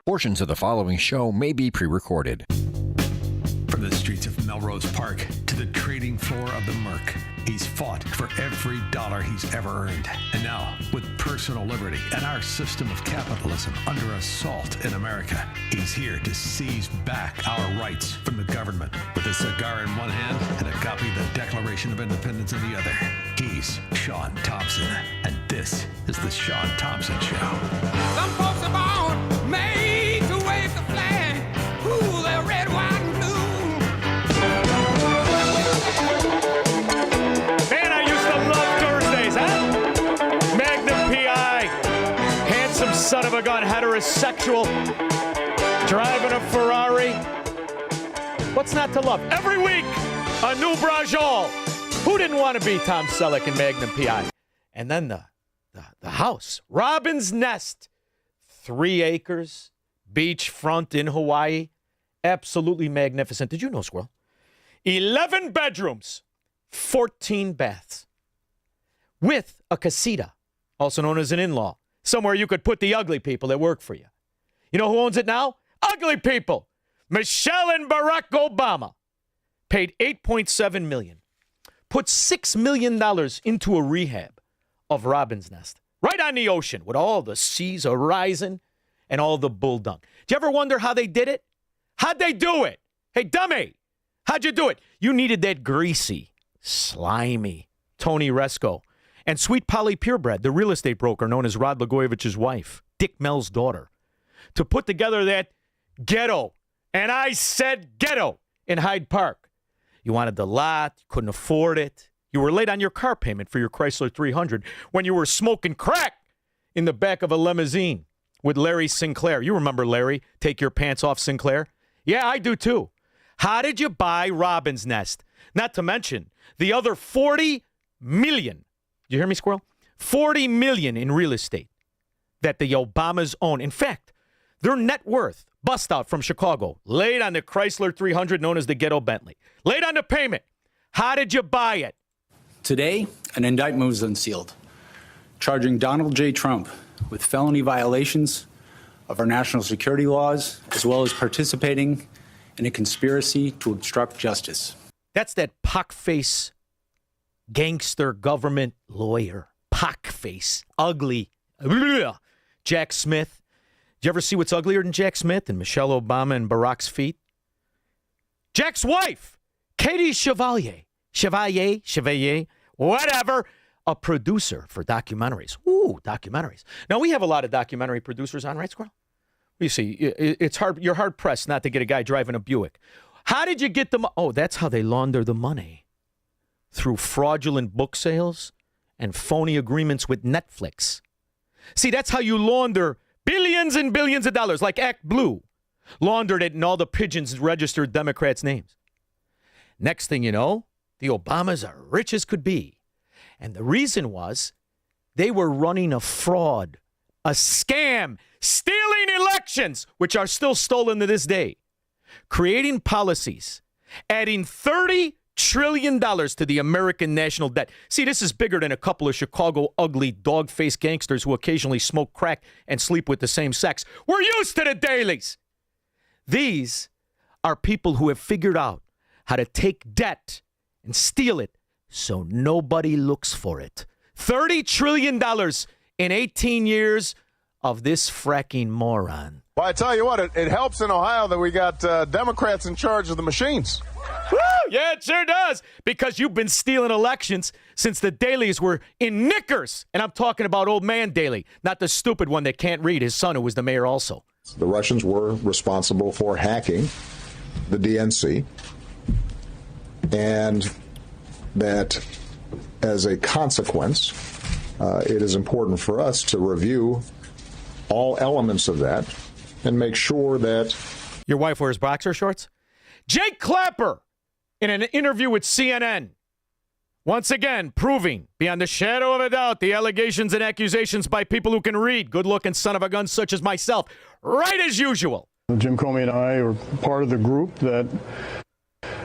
Portions of the following show may be pre-recorded. From the streets of Melrose Park to the trading floor of the Merc, he's fought for every dollar he's ever earned. And now, with personal liberty and our system of capitalism under assault in America, he's here to seize back our rights from the government. With a cigar in one hand and a copy of the Declaration of Independence in the other, he's Shaun Thompson. And this is the Shaun Thompson Show. Some folks are born made to wave the flag. Ooh, they're red, white, and blue. Man, I used to love Thursdays, huh? Magnum P.I., handsome son of a gun, heterosexual, driving a Ferrari. What's not to love? Every week, a new Brajol. Who didn't want to be Tom Selleck and Magnum P.I.? And then the house, Robin's Nest, 3 acres, beachfront in Hawaii. Absolutely magnificent. Did you know, Squirrel? 11 bedrooms, 14 baths, with a casita, also known as an in-law, somewhere you could put the ugly people that work for you. You know who owns it now? Ugly people. Michelle and Barack Obama paid $8.7 million, put $6 million into a rehab of Robin's Nest, right on the ocean with all the seas arising and all the bull dung. Do you ever wonder how they did it? How'd they do it? Hey, dummy, how'd you do it? You needed that greasy, slimy Tony Resco and Sweet Polly Purebred, the real estate broker known as Rod Blagojevich's wife, Dick Mel's daughter, to put together that ghetto, and I said ghetto, in Hyde Park. You wanted the lot, you couldn't afford it. You were late on your car payment for your Chrysler 300 when you were smoking crack in the back of a limousine with Larry Sinclair. You remember Larry, Take Your Pants Off Sinclair? Yeah, I do too. How did you buy Robin's Nest? Not to mention the other $40 million. You hear me, Squirrel? $40 million in real estate that the Obamas own. In fact, their net worth, bust out from Chicago, laid on the Chrysler 300 known as the Ghetto Bentley. Laid on the payment. How did you buy it? Today, an indictment was unsealed, charging Donald J. Trump with felony violations of our national security laws, as well as participating in a conspiracy to obstruct justice. That's that pockface gangster government lawyer. Pockface. Ugly. Ugh. Jack Smith. Did you ever see what's uglier than Jack Smith and Michelle Obama and Barack's feet? Jack's wife, Katie Chevalier, whatever, a producer for documentaries. Ooh, documentaries. Now, we have a lot of documentary producers on, right, Squirrel? You see, it's hard. You're hard-pressed not to get a guy driving a Buick. How did you get them? Oh, that's how they launder the money. Through fraudulent book sales and phony agreements with Netflix. See, that's how you launder billions and billions of dollars, like Act Blue. Laundered it in all the pigeons registered Democrats' names. Next thing you know, the Obamas are rich as could be. And the reason was they were running a fraud, a scam, stealing elections, which are still stolen to this day, creating policies, adding $30 trillion to the American national debt. See, this is bigger than a couple of Chicago ugly dog-faced gangsters who occasionally smoke crack and sleep with the same sex. We're used to the dailies. These are people who have figured out how to take debt and steal it so nobody looks for it. $30 trillion in 18 years of this fracking moron. Well, I tell you what, it helps in Ohio that we got Democrats in charge of the machines. Woo! Yeah, it sure does. Because you've been stealing elections since the dailies were in knickers. And I'm talking about old man Daley, not the stupid one that can't read, his son who was the mayor also. The Russians were responsible for hacking the DNC, and that as a consequence, it is important for us to review all elements of that and make sure that... Your wife wears boxer shorts? Jake Clapper, in an interview with CNN, once again proving, beyond the shadow of a doubt, the allegations and accusations by people who can read, good-looking son of a gun such as myself, right as usual. Jim Comey and I are part of the group that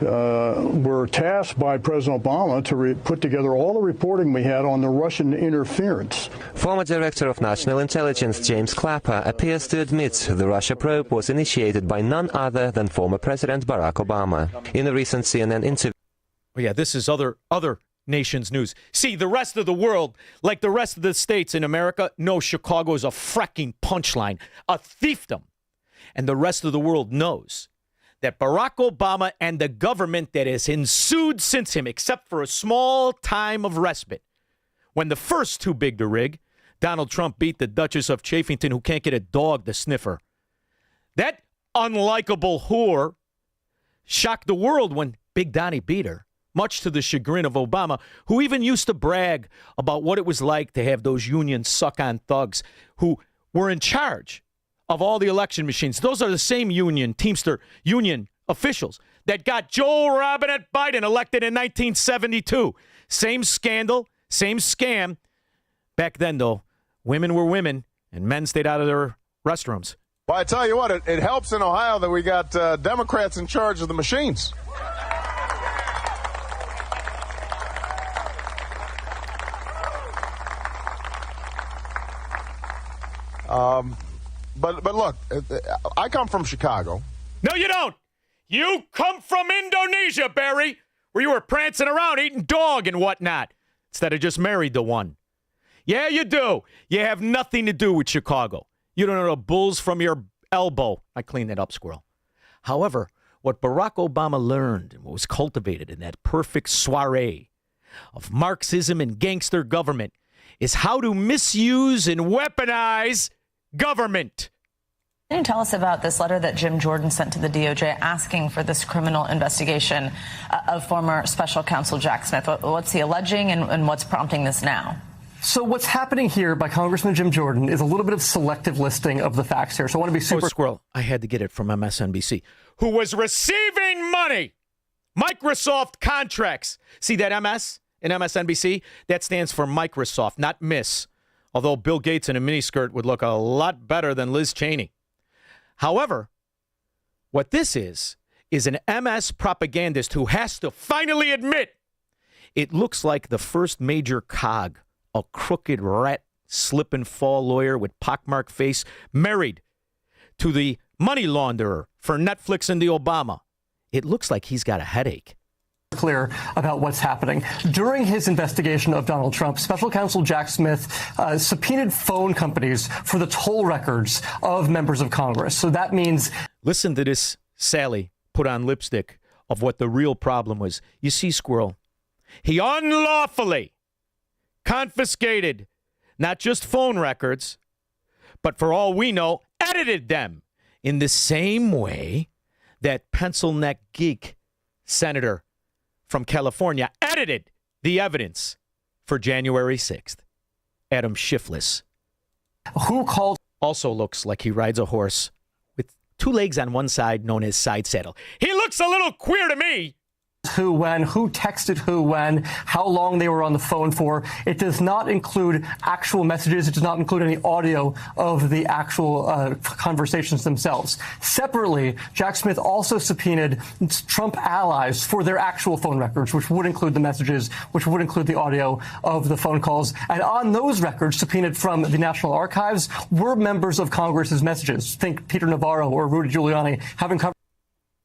were tasked by President Obama to put together all the reporting we had on the Russian interference. Former Director of National Intelligence James Clapper appears to admit the Russia probe was initiated by none other than former President Barack Obama. In a recent CNN interview... Oh, yeah, this is other nations' news. See, the rest of the world, like the rest of the states in America, knows Chicago is a fracking punchline, a fiefdom. And the rest of the world knows that Barack Obama and the government that has ensued since him, except for a small time of respite, when the first too big to rig, Donald Trump beat the Duchess of Chaffington, who can't get a dog to sniff her. That unlikable whore shocked the world when Big Donnie beat her, much to the chagrin of Obama, who even used to brag about what it was like to have those unions suck on thugs who were in charge of all the election machines. Those are the same Teamster union officials that got Joe Robinette Biden elected in 1972. Same scandal, same scam. Back then, though, women were women and men stayed out of their restrooms. Well, I tell you what, it helps in Ohio that we got Democrats in charge of the machines. But look, I come from Chicago. No, you don't. You come from Indonesia, Barry, where you were prancing around eating dog and whatnot instead of just married the one. Yeah, you do. You have nothing to do with Chicago. You don't know the bulls from your elbow. I cleaned that up, squirrel. However, what Barack Obama learned and what was cultivated in that perfect soiree of Marxism and gangster government is how to misuse and weaponize government. Can you tell us about this letter that Jim Jordan sent to the DOJ asking for this criminal investigation of former special counsel Jack Smith? What's he alleging and what's prompting this now? So what's happening here by Congressman Jim Jordan is a little bit of selective listing of the facts here. So I want to be super... Squirrel, I had to get it from MSNBC, who was receiving money. Microsoft contracts. See that MS in MSNBC? That stands for Microsoft, not Miss. Although Bill Gates in a miniskirt would look a lot better than Liz Cheney. However, what this is an MS propagandist who has to finally admit it looks like the first major cog, a crooked rat, slip and fall lawyer with pockmarked face, married to the money launderer for Netflix and the Obama. It looks like he's got a headache. Clear about what's happening. During his investigation of Donald Trump, special counsel Jack Smith subpoenaed phone companies for the toll records of members of Congress. So that means... Listen to this Sally put on lipstick of what the real problem was. You see, squirrel, he unlawfully confiscated not just phone records, but for all we know, edited them in the same way that pencil neck geek senator from California edited the evidence for January 6th. Adam Schiffless. Who called? Also looks like he rides a horse with two legs on one side, known as side saddle. He looks a little queer to me. Who, when, who texted who, when, how long they were on the phone for. It does not include actual messages. It does not include any audio of the actual conversations themselves. Separately, Jack Smith also subpoenaed Trump allies for their actual phone records, which would include the messages, which would include the audio of the phone calls. And on those records, subpoenaed from the National Archives, were members of Congress's messages. Think Peter Navarro or Rudy Giuliani having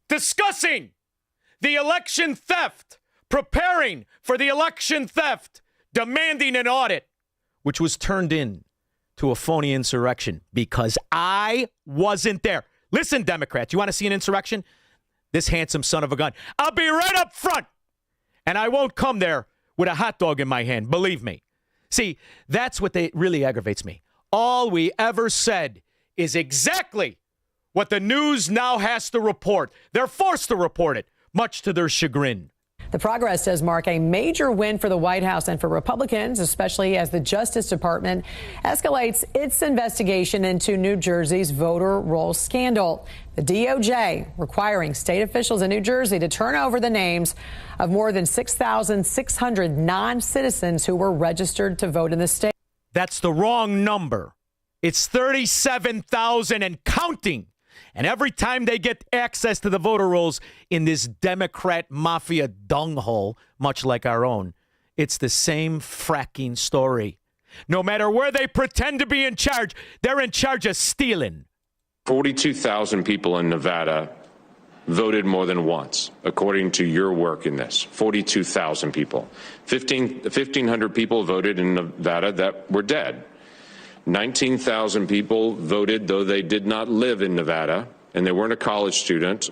discussing the election theft, preparing for the election theft, demanding an audit, which was turned in to a phony insurrection because I wasn't there. Listen, Democrats, you want to see an insurrection? This handsome son of a gun. I'll be right up front, and I won't come there with a hot dog in my hand, believe me. See, that's what really aggravates me. All we ever said is exactly what the news now has to report. They're forced to report it, much to their chagrin. The progress does mark a major win for the White House and for Republicans, especially as the Justice Department escalates its investigation into New Jersey's voter roll scandal. The DOJ requiring state officials in New Jersey to turn over the names of more than 6,600 non-citizens who were registered to vote in the state. That's the wrong number. It's 37,000 and counting. And every time they get access to the voter rolls in this Democrat mafia dunghole, much like our own, it's the same fracking story. No matter where they pretend to be in charge, they're in charge of stealing. 42,000 people in Nevada voted more than once, according to your work in this. 42,000 people. 1,500 people voted in Nevada that were dead. 19,000 people voted though they did not live in Nevada and they weren't a college student.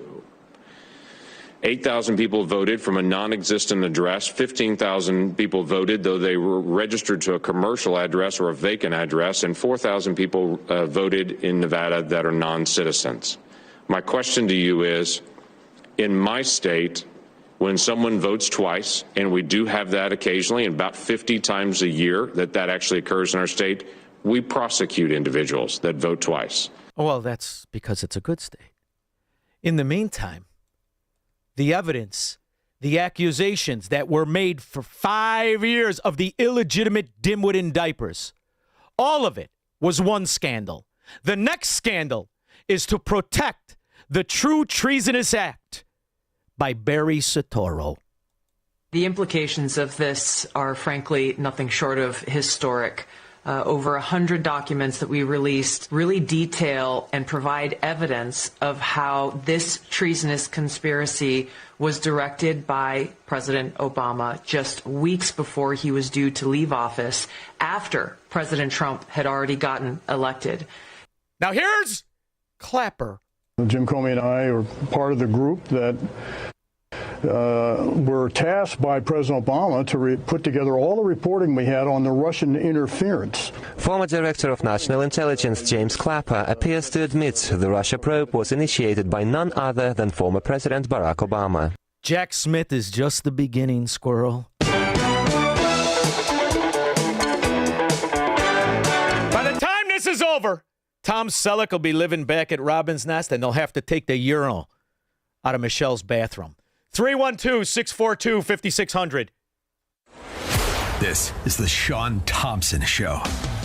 8,000 people voted from a non-existent address. 15,000 people voted though they were registered to a commercial address or a vacant address. And 4,000 people voted in Nevada that are non-citizens. My question to you is, in my state, when someone votes twice, and we do have that occasionally, and about 50 times a year that actually occurs in our state, we prosecute individuals that vote twice. Well, that's because it's a good state. In the meantime, the evidence, the accusations that were made for 5 years of the illegitimate dimwit in diapers, all of it was one scandal. The next scandal is to protect the true treasonous act by Barry Soetoro. The implications of this are, frankly, nothing short of historic. Over 100 documents that we released really detail and provide evidence of how this treasonous conspiracy was directed by President Obama just weeks before he was due to leave office, after President Trump had already gotten elected. Now here's Clapper. Jim Comey and I are part of the group that were tasked by President Obama to put together all the reporting we had on the Russian interference. Former Director of National Intelligence James Clapper appears to admit the Russia probe was initiated by none other than former President Barack Obama. Jack Smith is just the beginning, squirrel. By the time this is over, Tom Selleck will be living back at Robin's Nest, and they'll have to take the urinal out of Michelle's bathroom. 312-642-5600. This is the Shaun Thompson Show,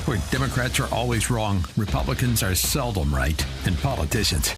where Democrats are always wrong, Republicans are seldom right, and politicians